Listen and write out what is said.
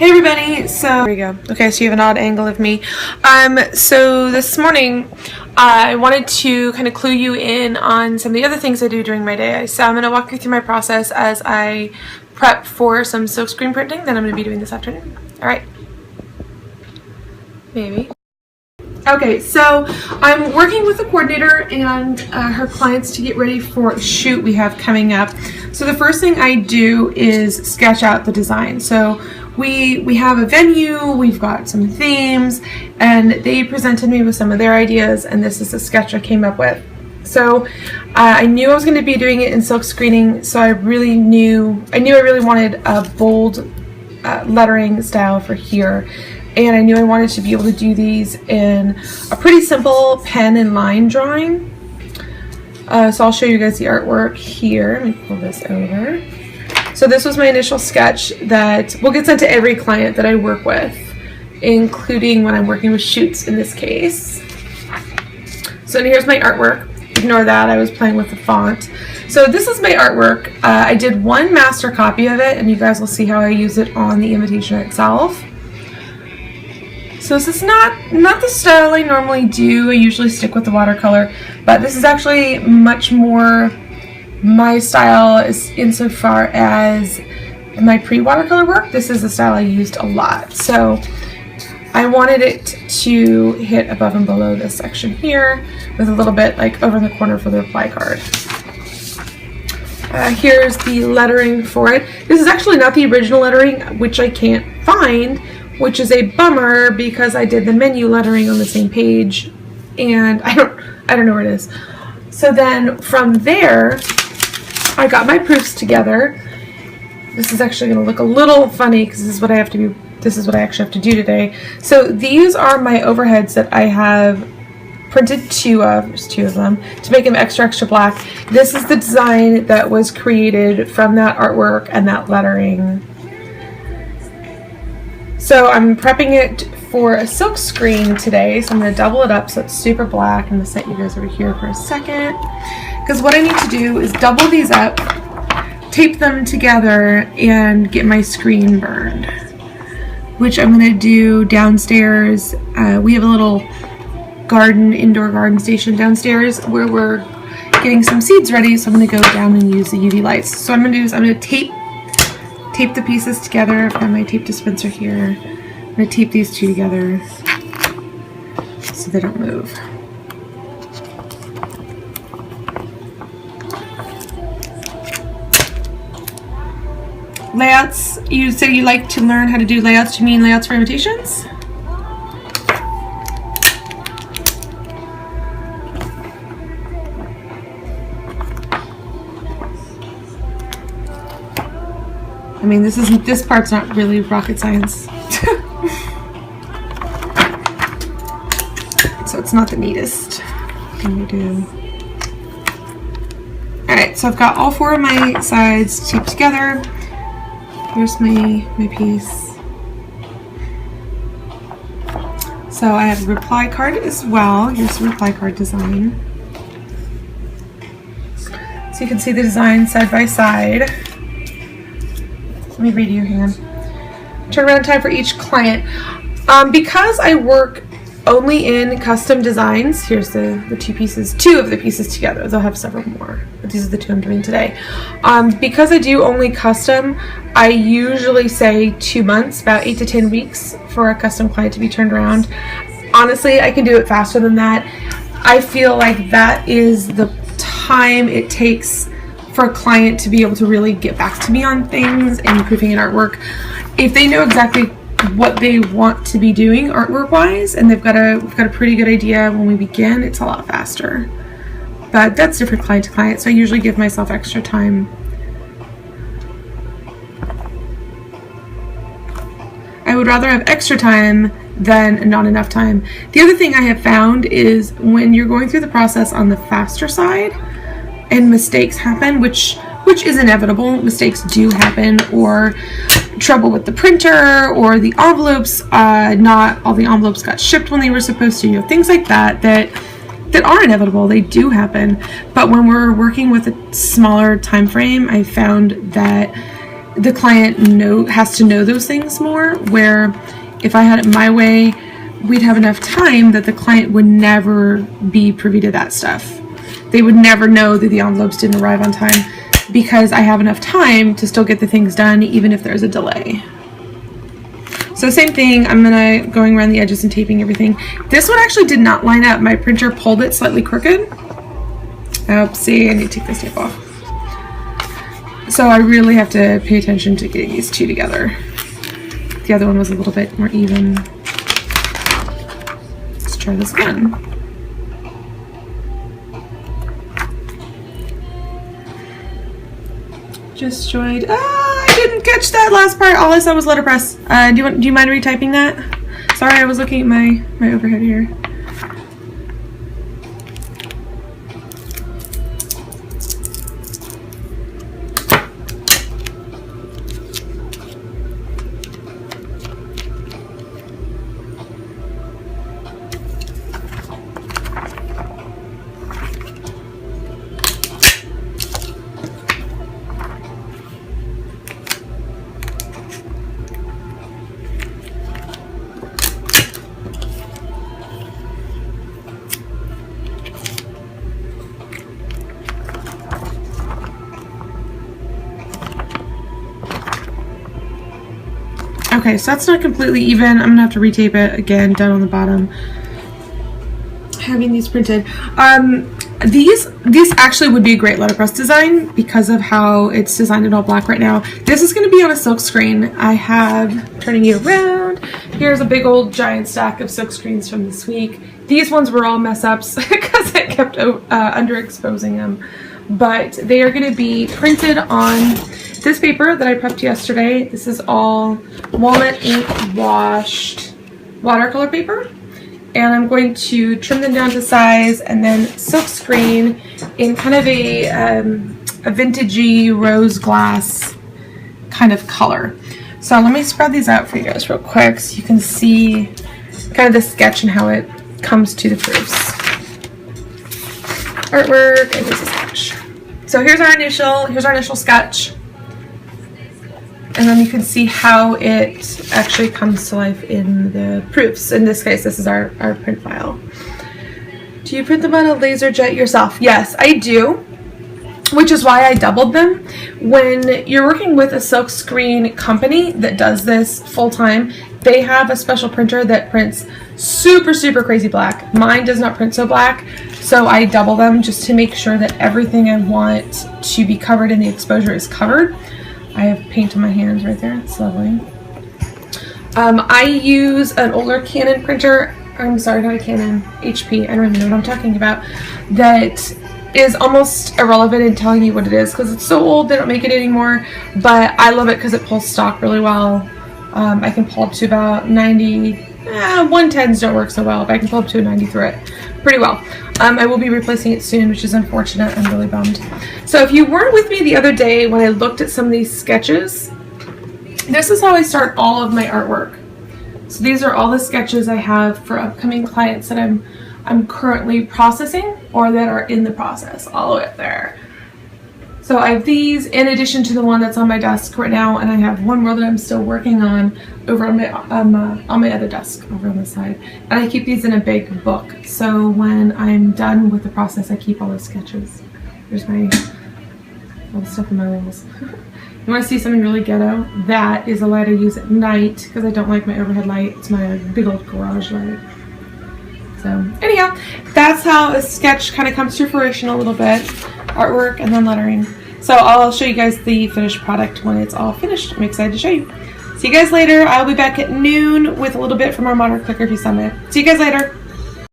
Hey everybody, so there we go. Okay, so you have an odd angle of me. So this morning I wanted to kind of clue you in on some of the other things I do during my day. So I'm going to walk you through my process as I prep for some silkscreen printing that I'm going to be doing this afternoon. Alright. Maybe. Okay, so I'm working with a coordinator and her clients to get ready for a shoot we have coming up. So the first thing I do is sketch out the design. So we have a venue, we've got some themes, and they presented me with some of their ideas, and this is a sketch I came up with. So I knew I was going to be doing it in silk screening, so I knew I really wanted a bold lettering style for here. And I knew I wanted to be able to do these in a pretty simple pen and line drawing. So I'll show you guys the artwork here. Let me pull this over. So this was my initial sketch that will get sent to every client that I work with, including when I'm working with shoots in this case. So here's my artwork. Ignore that, I was playing with the font. So this is my artwork. I did one master copy of it, and you guys will see how I use it on the invitation itself. So this is not the style I normally do. I usually stick with the watercolor, but this is actually much more my style is insofar as my pre-watercolor work. This is the style I used a lot. So I wanted it to hit above and below this section here with a little bit like over in the corner for the reply card. Here's the lettering for it. This is actually not the original lettering, which I can't find, which is a bummer because I did the menu lettering on the same page and I don't know where it is. So then from there I got my proofs together. This is actually going to look a little funny because this is what I actually have to do today. So these are my overheads that I have printed there's two of them to make them extra black. This is the design that was created from that artwork and that lettering. So I'm prepping it for a silk screen today, so I'm going to double it up so it's super black. I'm going to set you guys over here for a second, because what I need to do is double these up, tape them together, and get my screen burned, which I'm going to do downstairs. We have a little indoor garden station downstairs where we're getting some seeds ready, so I'm going to go down and use the UV lights. So what I'm going to do is I'm going to tape the pieces together. I've got my tape dispenser here. I'm going to tape these two together so they don't move. Layouts, you said you like to learn how to do layouts. Do you mean layouts for invitations? I mean, this part's not really rocket science. So it's not the neatest thing to do. Alright, so I've got all four of my sides taped together. Here's my piece. So I have a reply card as well. Here's the reply card design. So you can see the design side by side. Let me read you, hang on. Turnaround time for each client. Because I work only in custom designs, here's two of the pieces together. They'll have several more, but these are the two I'm doing today. Because I do only custom, I usually say 2 months, about 8 to 10 weeks for a custom client to be turned around. Honestly, I can do it faster than that. I feel like that is the time it takes for a client to be able to really get back to me on things and proofing an artwork. If they know exactly what they want to be doing artwork wise and we've got a pretty good idea when we begin, it's a lot faster. But that's different client to client, so I usually give myself extra time. I would rather have extra time than not enough time. The other thing I have found is when you're going through the process on the faster side and mistakes happen, which is inevitable, mistakes do happen, or trouble with the printer, or the envelopes, not all the envelopes got shipped when they were supposed to, things like that are inevitable. They do happen. But when we're working with a smaller time frame, I found that the client has to know those things more, where if I had it my way, we'd have enough time that the client would never be privy to that stuff. They would never know that the envelopes didn't arrive on time, because I have enough time to still get the things done even if there's a delay. So same thing, I'm going around the edges and taping everything. This one actually did not line up. My printer pulled it slightly crooked. Oopsie, I need to take this tape off. So I really have to pay attention to getting these two together. The other one was a little bit more even. Let's try this again. Just joined. I didn't catch that last part. All I saw was letterpress. Do you mind retyping that? Sorry, I was looking at my overhead here. Okay, so that's not completely even. I'm gonna have to retape it again down on the bottom. Having these printed. These actually would be a great letterpress design because of how it's designed in all black right now. This is going to be on a silk screen. I have, turning you around, here's a big old giant stack of silk screens from this week. These ones were all mess ups because I kept underexposing them. But they are going to be printed on this paper that I prepped yesterday. This is all walnut ink washed watercolor paper. And I'm going to trim them down to size and then silk screen in kind of a vintagey rose glass kind of color. So let me spread these out for you guys real quick so you can see kind of the sketch and how it comes to the proofs. Artwork, and here's a sketch. So here's our initial sketch. And then you can see how it actually comes to life in the proofs. In this case, this is our print file. Do you print them on a laser jet yourself? Yes, I do, which is why I doubled them. When you're working with a silk screen company that does this full time, they have a special printer that prints super, super crazy black. Mine does not print so black, so I double them just to make sure that everything I want to be covered in the exposure is covered. I have paint on my hands right there. It's lovely. I use an older Canon printer. I'm sorry, not a Canon, HP. I don't even know what I'm talking about. That is almost irrelevant in telling you what it is because it's so old they don't make it anymore. But I love it because it pulls stock really well. I can pull up to about 90. 110s don't work so well, but I can pull up to a 90 through it pretty well. I will be replacing it soon, which is unfortunate. I'm really bummed. So if you weren't with me the other day when I looked at some of these sketches, this is how I start all of my artwork. So these are all the sketches I have for upcoming clients that I'm currently processing or that are in the process, all the way up there. So I have these in addition to the one that's on my desk right now, and I have one more that I'm still working on over on my other desk over on the side. And I keep these in a big book. So when I'm done with the process, I keep all the sketches. There's all the stuff in my walls. You want to see something really ghetto? That is a light I use at night because I don't like my overhead light. It's my big old garage light. So anyhow, that's how a sketch kind of comes to fruition a little bit. Artwork and then lettering. So I'll show you guys the finished product when it's all finished. I'm excited to show you. See you guys later. I'll be back at noon with a little bit from our Modern Calligraphy Summit. See you guys later.